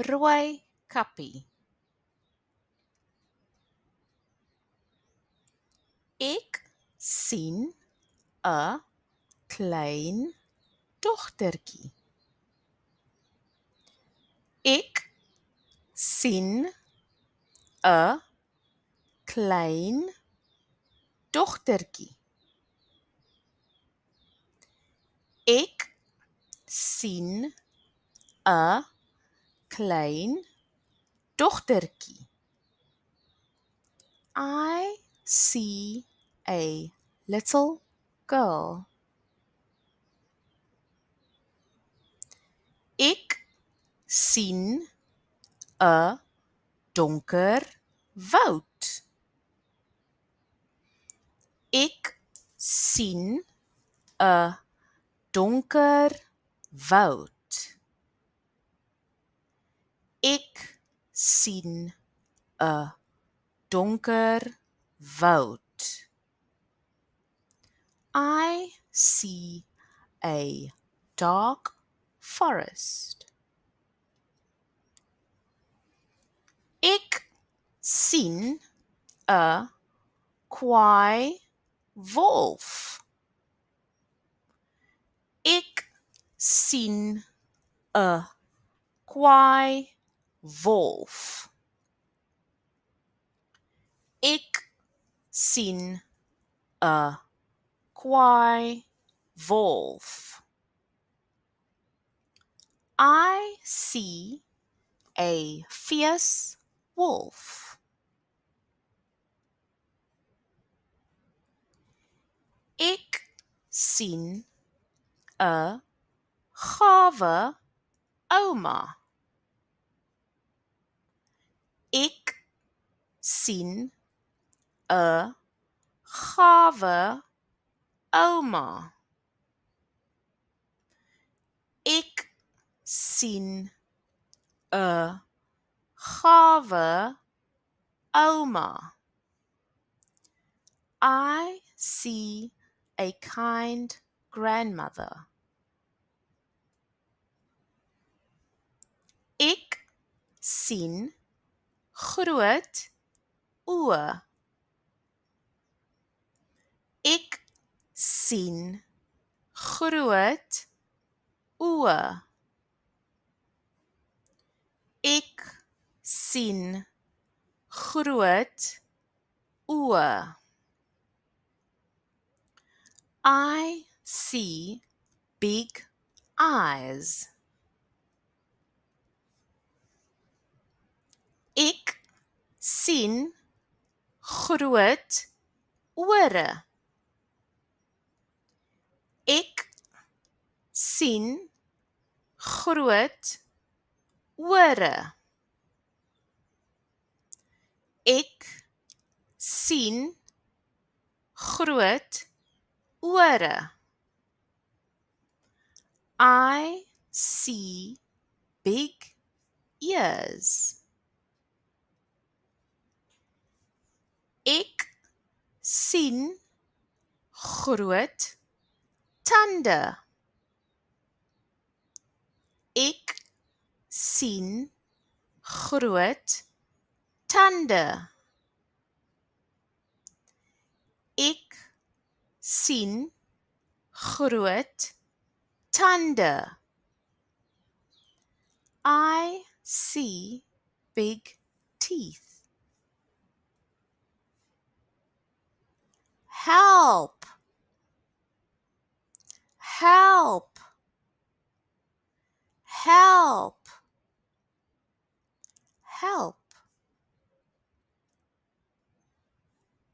rooi kappie. Ek sien 'n klein dogtertjie. Ek sien 'n klein dogtertjie. Ek sien 'n klein dogtertjie. I see a little girl. Ek sien 'n donker woud. Ek sien 'n donker woud. Ek sien 'n donker woud. I see a dark forest. Ek sien 'n kwaai wolf. Ek sien 'n kwaai wolf. Ek sien 'n kwaai wolf. I see a fierce wolf. Ek sien 'n gawe ouma. Ek sien 'n gawe ouma. Ek sien 'n gawe ouma. I see a kind grandmother. Ek sien groot oë. Ek sien groot oë. Ek sien groot oë. I see big eyes. Ek sien groot ore. Ek sien groot ore. Ek sien groot ore. I see big ears. Ek sien groot tande. Ek sien groot tande. Ek sien groot tande. I see big teeth. Help! Help! Help! Help!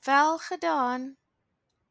Wel gedaan.